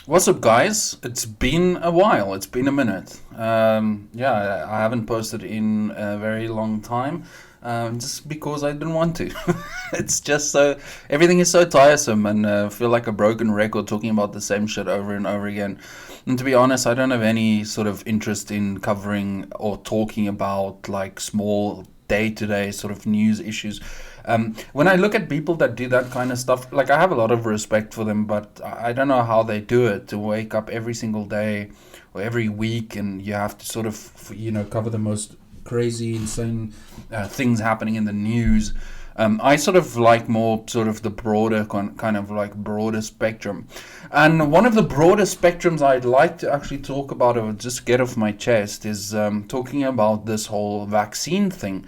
What's up, guys? It's been a while. It's been a minute. Yeah, I haven't posted in a very long time, just because I didn't want to. It's just so everything is so tiresome, and I feel like a broken record talking about the same shit over and over again. And to be honest, I don't have any sort of interest in covering or talking about like small day-to-day sort of news issues. When I look at people that do that kind of stuff, like I have a lot of respect for them, but I don't know how they do it to wake up every single day or every week, and you have to sort of, cover the most crazy, insane things happening in the news. I sort of like more sort of the broader kind of like broader spectrum, and one of the broader spectrums I'd like to actually talk about or just get off my chest is talking about this whole vaccine thing.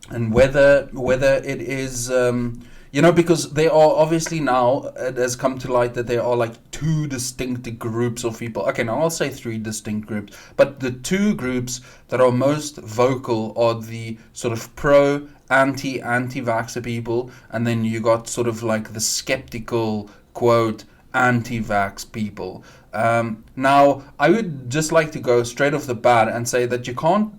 And whether it is because there are obviously now it has come to light that there are like two distinct groups of people. Okay, now I'll say three distinct groups, but the two groups that are most vocal are the sort of pro anti-vaxxer people, and then you got sort of like the skeptical quote anti-vax people. Now, I would just like to go straight off the bat and say that you can't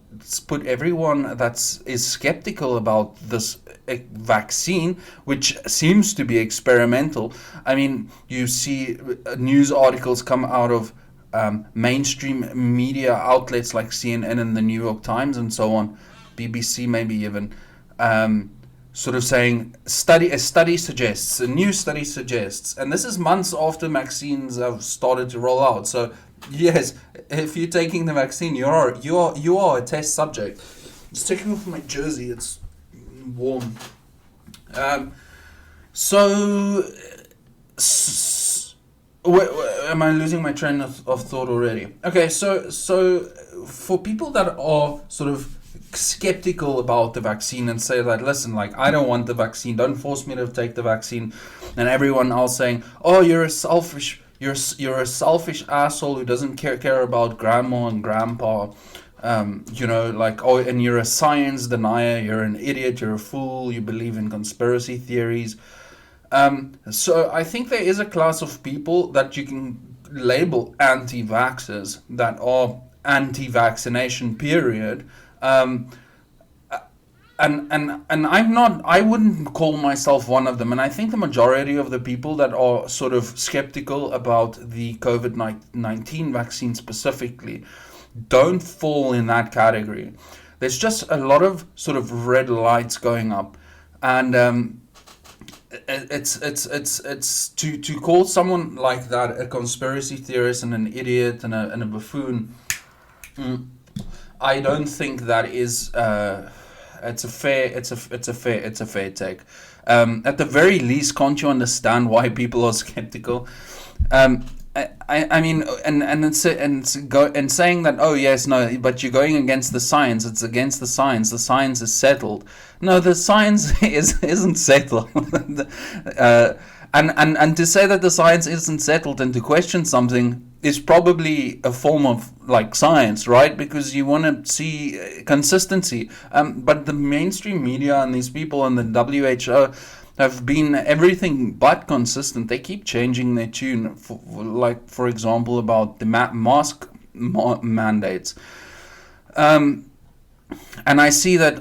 put everyone that is skeptical about this vaccine, which seems to be experimental. I mean, you see news articles come out of mainstream media outlets like CNN and the New York Times and so on, BBC maybe even. Sort of saying a new study suggests, and this is months after vaccines have started to roll out. So yes, if you're taking the vaccine, you are a test subject. Just taking off my jersey, it's warm. Um, so am I losing my train of thought already? Okay, so for people that are sort of skeptical about the vaccine and say that, listen, like, I don't want the vaccine, don't force me to take the vaccine, and everyone else saying, oh, you're a selfish asshole who doesn't care about grandma and grandpa, like, oh, and you're a science denier, you're an idiot, you're a fool, you believe in conspiracy theories. So I think there is a class of people that you can label anti-vaxxers that are anti-vaccination, period. Um, and I wouldn't call myself one of them. And I think the majority of the people that are sort of skeptical about the COVID-19 vaccine specifically don't fall in that category. There's just a lot of sort of red lights going up, and it's to call someone like that a conspiracy theorist and an idiot and a buffoon. I don't think that is it's a fair take. At the very least, can't you understand why people are skeptical? Um, I mean, and saying that, oh yes, no, but you're going against the science. It's against the science. The science is settled. No, the science isn't settled. And to say that the science isn't settled and to question something is probably a form of like science, right? Because you want to see consistency. But the mainstream media and these people and the WHO have been everything but consistent. They keep changing their tune, for example, about the mask mandates. Um, and I see that,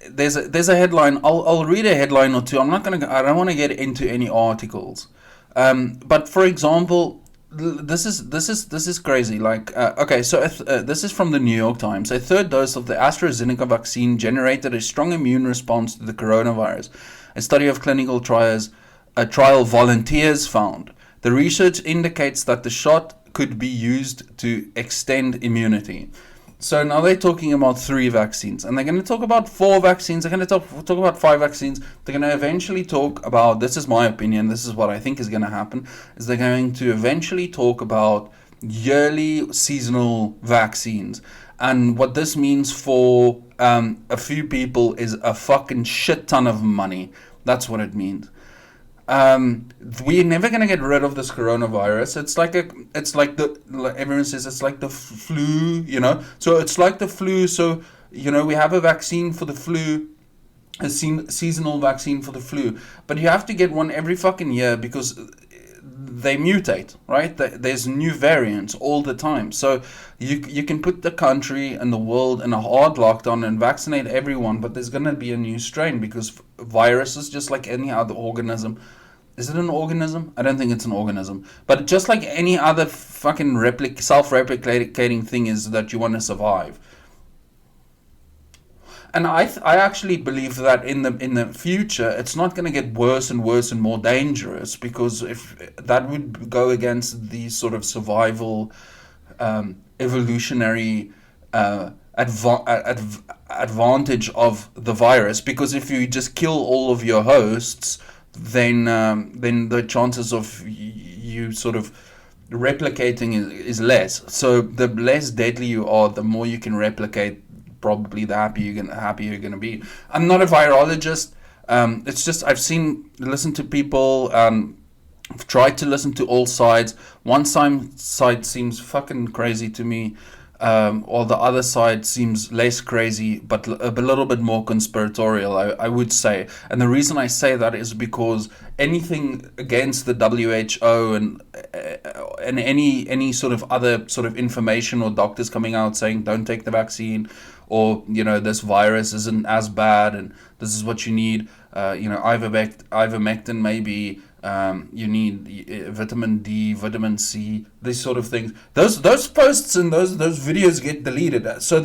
there's a headline. I'll read a headline or two. I don't want to get into any articles. But for example, this is crazy. Like, okay, so this is from the New York Times. A third dose of the AstraZeneca vaccine generated a strong immune response to the coronavirus. A study of clinical trial volunteers found. The research indicates that the shot could be used to extend immunity. So now they're talking about three vaccines, and they're going to talk about four vaccines. They're going to talk about five vaccines. They're going to eventually talk about, this is my opinion, this is what I think is going to happen, is they're going to eventually talk about yearly seasonal vaccines. And what this means for a few people is a fucking shit ton of money. That's what it means. We're never gonna get rid of this coronavirus. Everyone says it's like the flu, So it's like the flu. So we have a vaccine for the flu, a seasonal vaccine for the flu, but you have to get one every fucking year because they mutate, right? There's new variants all the time. So you can put the country and the world in a hard lockdown and vaccinate everyone, but there's going to be a new strain, because viruses, just like any other organism, is it an organism? I don't think it's an organism. But just like any other fucking self-replicating thing is that you want to survive. And I actually believe that in the future, it's not going to get worse and worse and more dangerous, because if that would go against the sort of survival, evolutionary advantage of the virus. Because if you just kill all of your hosts, then the chances of you sort of replicating is less. So the less deadly you are, the more you can replicate. Probably the happier you're gonna be. I'm not a virologist. It's just I've listened to people. I've tried to listen to all sides. One side seems fucking crazy to me, while the other side seems less crazy, but a little bit more conspiratorial, I would say. And the reason I say that is because anything against the WHO and any sort of other sort of information, or doctors coming out saying don't take the vaccine, or this virus isn't as bad and this is what you need, ivermectin maybe, you need vitamin D, vitamin C, these sort of things. Those posts and those videos get deleted. So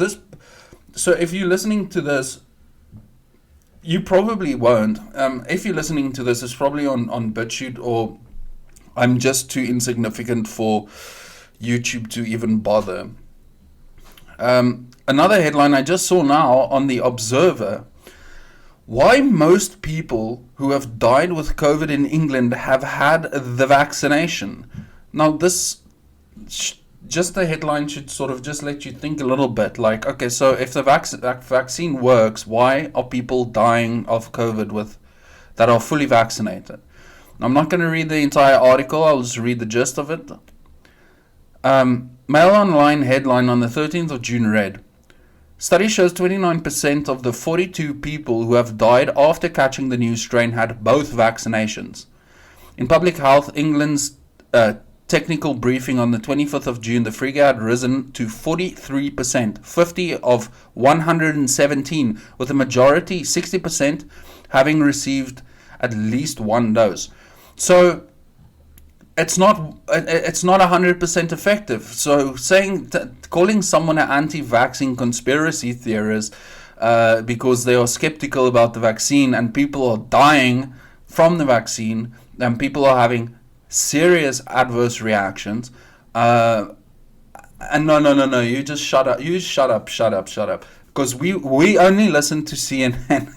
if you're listening to this, you probably won't. If you're listening to this, it's probably on BitChute, or I'm just too insignificant for YouTube to even bother. Another headline I just saw now on The Observer: why most people who have died with COVID in England have had the vaccination. Now this, just the headline should sort of just let you think a little bit. Like, okay, so if the vaccine works, why are people dying of COVID that are fully vaccinated? I'm not going to read the entire article, I'll just read the gist of it. Mail Online headline on the 13th of June read: study shows 29% of the 42 people who have died after catching the new strain had both vaccinations. In Public Health England's technical briefing on the 25th of June, the figure had risen to 43%, 50 of 117, with the majority, 60%, having received at least one dose. So it's not 100% effective. So calling someone an anti-vaccine conspiracy theorist because they are skeptical about the vaccine, and people are dying from the vaccine, and people are having serious adverse reactions. And no, you just shut up. You shut up. Because we only listen to CNN.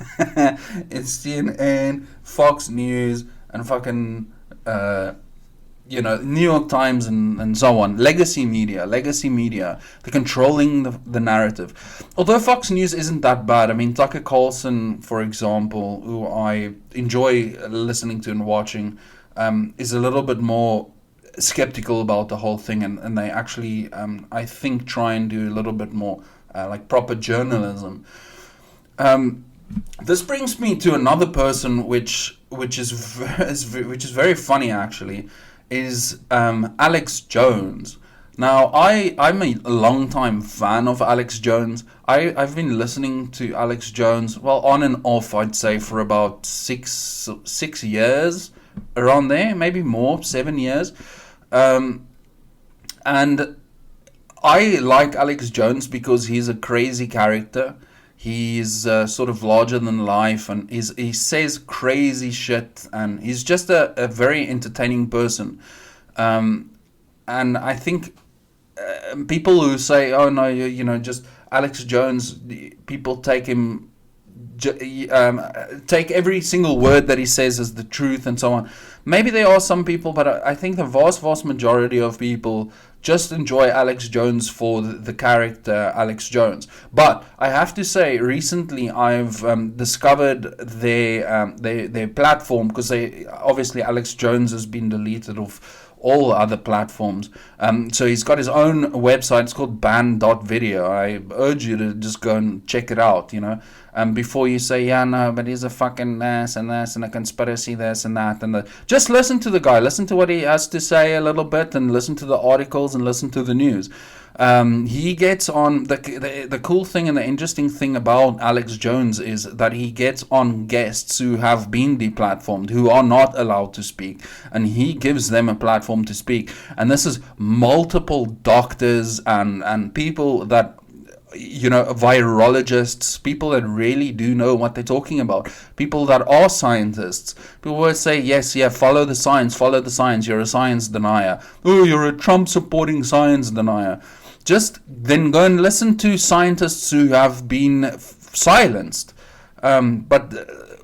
It's CNN, Fox News, and fucking New York Times and so on. Legacy media. They're controlling the narrative. Although Fox News isn't that bad. I mean, Tucker Carlson, for example, who I enjoy listening to and watching, is a little bit more skeptical about the whole thing, and they actually, I think, try and do a little bit more like proper journalism. This brings me to another person, which is very funny actually, is Alex Jones. Now, I'm a long-time fan of Alex Jones. I've been listening to Alex Jones, well, on and off, I'd say, for about six years, around there, maybe more, 7 years. And I like Alex Jones because he's a crazy character. He's sort of larger than life, and he says crazy shit, and he's just a very entertaining person. And I think people who say, oh no, just Alex Jones, people take him, take every single word that he says as the truth and so on. Maybe there are some people, but I think the vast majority of people just enjoy Alex Jones for the character Alex Jones. But I have to say, recently I've discovered their platform, because obviously Alex Jones has been deleted off all other platforms. So he's got his own website. It's called banned.video. I urge you to just go and check it out, before you say, yeah, no, but he's a fucking this and a conspiracy, this and that. Just listen to the guy. Listen to what he has to say a little bit, and listen to the articles and listen to the news. He gets on the cool thing and the interesting thing about Alex Jones is that he gets on guests who have been deplatformed, who are not allowed to speak, and he gives them a platform to speak. And this is multiple doctors and people that, virologists, people that really do know what they're talking about, people that are scientists. People always say, yes, yeah, follow the science, you're a science denier. Oh, you're a Trump supporting science denier. Just then go and listen to scientists who have been silenced. But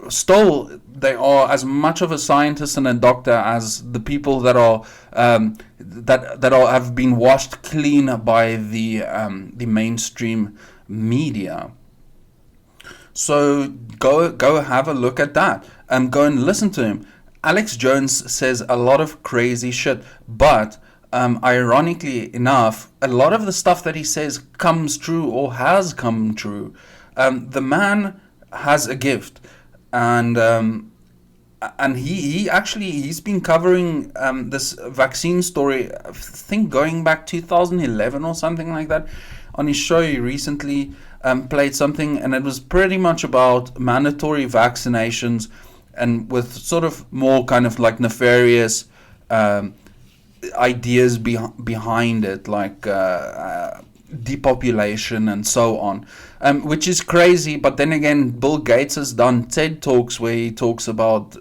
still, they are as much of a scientist and a doctor as the people that are have been washed clean by the mainstream media. So go have a look at that and go and listen to him. Alex Jones says a lot of crazy shit, but ironically enough, a lot of the stuff that he says comes true or has come true. The man has a gift, and he's been covering this vaccine story, I think going back 2011 or something like that. On his show, he recently played something, and it was pretty much about mandatory vaccinations, and with sort of more kind of like nefarious ideas behind it, like depopulation and so on, which is crazy. But then again, Bill Gates has done TED Talks where he talks about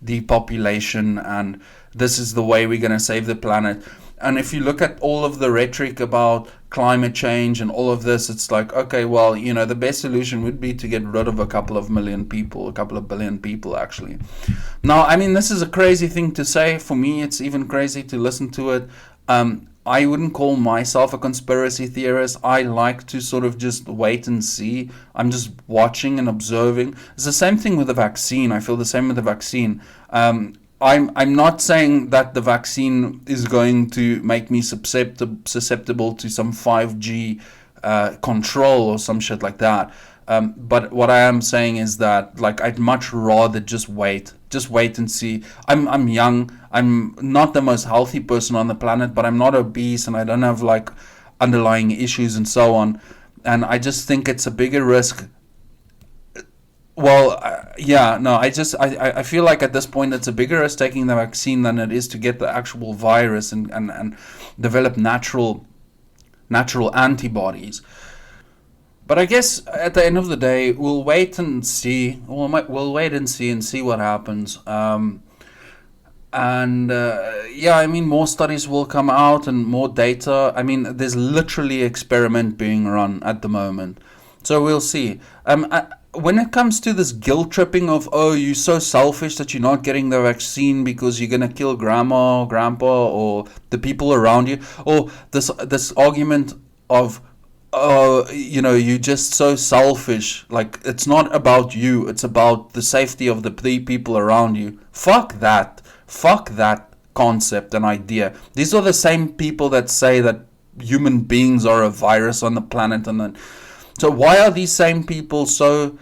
depopulation, and this is the way we're going to save the planet. And if you look at all of the rhetoric about climate change and all of this, it's like, okay, well, the best solution would be to get rid of a couple of billion people, actually. Now, I mean, this is a crazy thing to say. For me, it's even crazy to listen to it. I wouldn't call myself a conspiracy theorist. I like to sort of just wait and see. I'm just watching and observing. It's the same thing with the vaccine. I feel the same with the vaccine. I'm not saying that the vaccine is going to make me susceptible to some 5G control or some shit like that. But what I am saying is that, like, I'd much rather just wait and see. I'm young. I'm not the most healthy person on the planet, but I'm not obese and I don't have like underlying issues and so on. And I just think it's a bigger risk. Well, I feel like at this point it's a bigger risk taking the vaccine than it is to get the actual virus and develop natural antibodies. But I guess at the end of the day, we'll wait and see. We'll wait and see what happens. I mean, more studies will come out and more data. I mean, there's literally experiment being run at the moment. So we'll see. When it comes to this guilt tripping of, oh, you're so selfish that you're not getting the vaccine because you're going to kill grandma or grandpa or the people around you, or this argument of, oh, you're just so selfish, like it's not about you, it's about the safety of the people around you. Fuck that concept and idea. These are the same people that say that human beings are a virus on the planet, and then so why are these same people so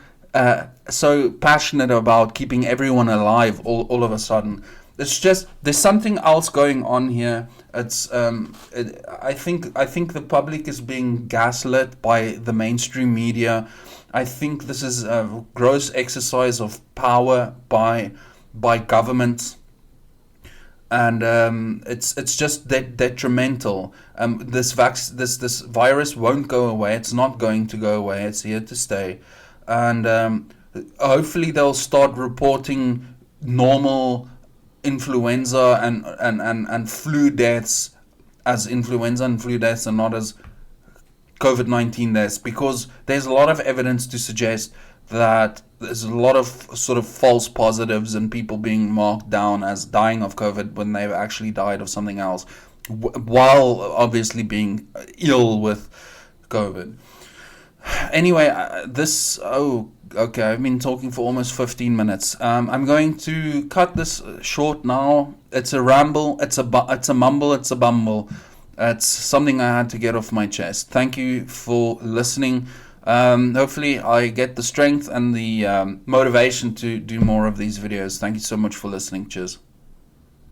passionate about keeping everyone alive all of a sudden? It's just there's something else going on here. It's I think the public is being gaslit by the mainstream media. I think this is a gross exercise of power by governments, and it's just detrimental. This virus won't go away. It's not going to go away. It's here to stay, and hopefully they'll start reporting normal influenza and flu deaths as influenza and flu deaths and not as COVID-19 deaths, because there's a lot of evidence to suggest that there's a lot of sort of false positives and people being marked down as dying of COVID when they've actually died of something else, while obviously being ill with COVID. Anyway, okay, I've been talking for almost 15 minutes. I'm going to cut this short now. It's a ramble, it's a mumble, it's a bumble. It's something I had to get off my chest. Thank you for listening. Hopefully I get the strength and the motivation to do more of these videos. Thank you so much for listening. Cheers.